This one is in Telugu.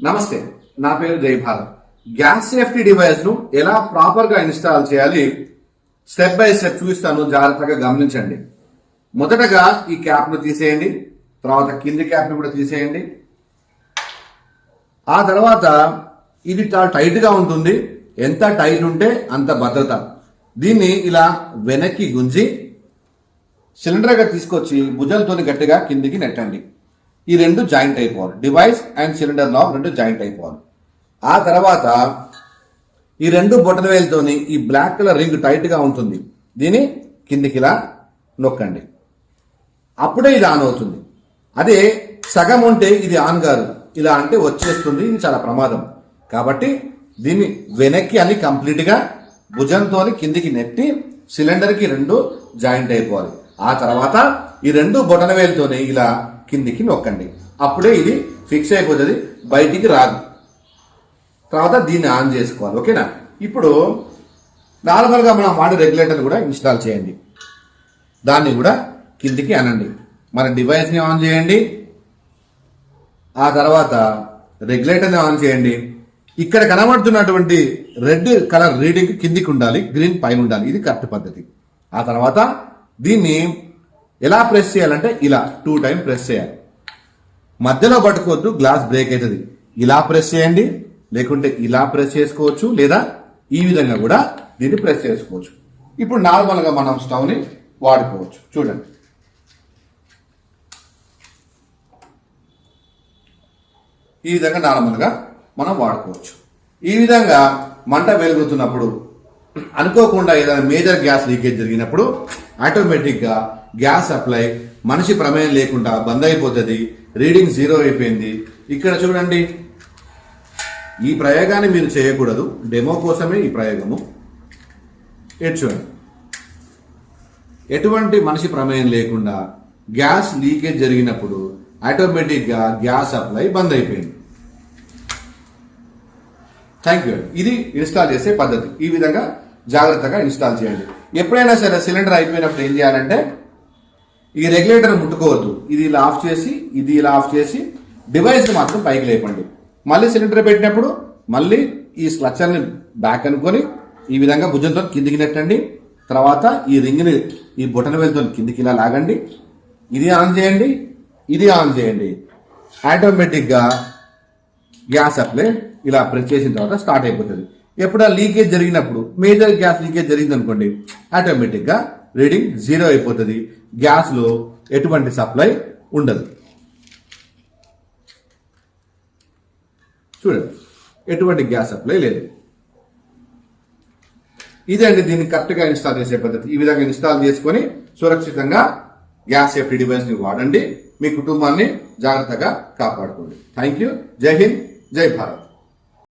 నమస్తే, నా పేరు జై భారత్. గ్యాస్ సేఫ్టీ డివైస్ ను ఎలా ప్రాపర్ గా ఇన్స్టాల్ చేయాలి స్టెప్ బై స్టెప్ చూపిస్తాను, జాగ్రత్తగా గమనించండి. మొదటగా ఈ క్యాప్ ను తీసేయండి, తర్వాత కింది క్యాప్ ను కూడా తీసేయండి. ఆ తర్వాత ఇది చాలా టైట్ గా ఉంటుంది, ఎంత టైట్ ఉంటే అంత భద్రత. దీన్ని ఇలా వెనక్కి గుంజి సిలిండర్ గా తీసుకొచ్చి భుజంతో గట్టిగా కిందికి నెట్టండి. ఈ రెండు జాయింట్ అయిపోవాలి, డివైస్ అండ్ సిలిండర్ నాబ్ రెండు జాయింట్ అయిపోవాలి. ఆ తర్వాత ఈ రెండు బొటన వేలుతోని ఈ బ్లాక్ కలర్ రింగ్ టైట్ గా ఉంటుంది, దీన్ని కిందికి ఇలా నొక్కండి. అప్పుడే ఇది ఆన్ అవుతుంది. అదే సగం ఉంటే ఇది ఆన్ కాదు, ఇలా అంటే వచ్చేస్తుంది, ఇది చాలా ప్రమాదం. కాబట్టి దీన్ని వెనక్కి అని కంప్లీట్ గా భుజంతో కిందికి నెట్టి సిలిండర్ కి రెండు జాయింట్ అయిపోవాలి. ఆ తర్వాత ఈ రెండు బొటన వేలుతోని ఇలా కిందికి నొక్కండి, అప్పుడే ఇది ఫిక్స్ అయిపోతుంది, బయటికి రాదు. తర్వాత దీన్ని ఆన్ చేసుకోవాలి. ఓకేనా? ఇప్పుడు నార్మల్గా మనం వాడే రెగ్యులేటర్ కూడా ఇన్స్టాల్ చేయండి. దాన్ని కూడా కిందికి అనండి, మన డివైస్ని ఆన్ చేయండి. ఆ తర్వాత రెగ్యులేటర్ని ఆన్ చేయండి. ఇక్కడ కనబడుతున్నటువంటి రెడ్ కలర్ రీడింగ్ కిందికి ఉండాలి, గ్రీన్ పైన ఉండాలి. ఇది కరెక్ట్ పద్ధతి. ఆ తర్వాత దీన్ని ఎలా ప్రెస్ చేయాలంటే ఇలా 2 టైమ్స్ ప్రెస్ చేయాలి. మధ్యలో పట్టుకోవద్దు, గ్లాస్ బ్రేక్ అవుతుంది. ఇలా ప్రెస్ చేయండి, లేకుంటే ఇలా ప్రెస్ చేసుకోవచ్చు, లేదా ఈ విధంగా కూడా దీన్ని ప్రెస్ చేసుకోవచ్చు. ఇప్పుడు నార్మల్గా మనం స్టవ్ని వాడుకోవచ్చు. చూడండి, ఈ విధంగా నార్మల్గా మనం వాడుకోవచ్చు. ఈ విధంగా మంట వెలుగుతున్నప్పుడు అనుకోకుండా ఏదైనా మేజర్ గ్యాస్ లీకేజ్ జరిగినప్పుడు ఆటోమేటిక్గా గ్యాస్ సప్లై మనిషి ప్రమేయం లేకుండా బంద్ అయిపోతుంది. రీడింగ్ 0 అయిపోయింది. ఇక్కడ చూడండి, ఈ ప్రయోగాన్ని మీరు చేయకూడదు, డెమో కోసమే ఈ ప్రయోగము. చూడండి, ఎటువంటి మనిషి ప్రమేయం లేకుండా గ్యాస్ లీకేజ్ జరిగినప్పుడు ఆటోమేటిక్గా గ్యాస్ సప్లై బంద్ అయిపోయింది. Thank you. ఇది ఇన్స్టాల్ చేసే పద్ధతి. ఈ విధంగా జాగ్రత్తగా ఇన్స్టాల్ చేయండి. ఎప్పుడైనా సరే సిలిండర్ అయిపోయినప్పుడు ఏం చేయాలంటే ఈ రెగ్యులేటర్ ముట్టుకోవద్దు. ఇది ఇలా ఆఫ్ చేసి, ఇది ఇలా ఆఫ్ చేసి డివైస్ని మాత్రం పైకి లేపండి. మళ్ళీ సిలిండర్ పెట్టినప్పుడు మళ్ళీ ఈ స్క్లచర్ని బ్యాక్ అనుకొని ఈ విధంగా భుజంతో కిందికి నెట్టండి. తర్వాత ఈ రింగ్ని ఈ బొటన వేలుతో కిందికి ఇలా లాగండి. ఇది ఆన్ చేయండి, ఇది ఆన్ చేయండి. ఆటోమేటిక్గా గ్యాస్ సప్లై ఇలా ప్రెస్ చేసిన తర్వాత స్టార్ట్ అయిపోతుంది. ఎప్పుడైనా లీకేజ్ జరిగినప్పుడు, మేజర్ గ్యాస్ లీకేజ్ జరిగింది అనుకోండి, ఆటోమేటిక్గా రీడింగ్ 0 అయిపోతుంది. గ్యాస్లో ఎటువంటి సప్లై ఉండదు. చూడండి, ఎటువంటి గ్యాస్ సప్లై లేదు. ఇదే అండి దీన్ని కరెక్ట్గా ఇన్స్టాల్ చేసే పద్ధతి. ఈ విధంగా ఇన్స్టాల్ చేసుకొని సురక్షితంగా గ్యాస్ సేఫ్టీ డివైస్ని వాడండి. మీ కుటుంబాన్ని జాగ్రత్తగా కాపాడుకోండి. Thank you. జై హింద్, జై భారత్.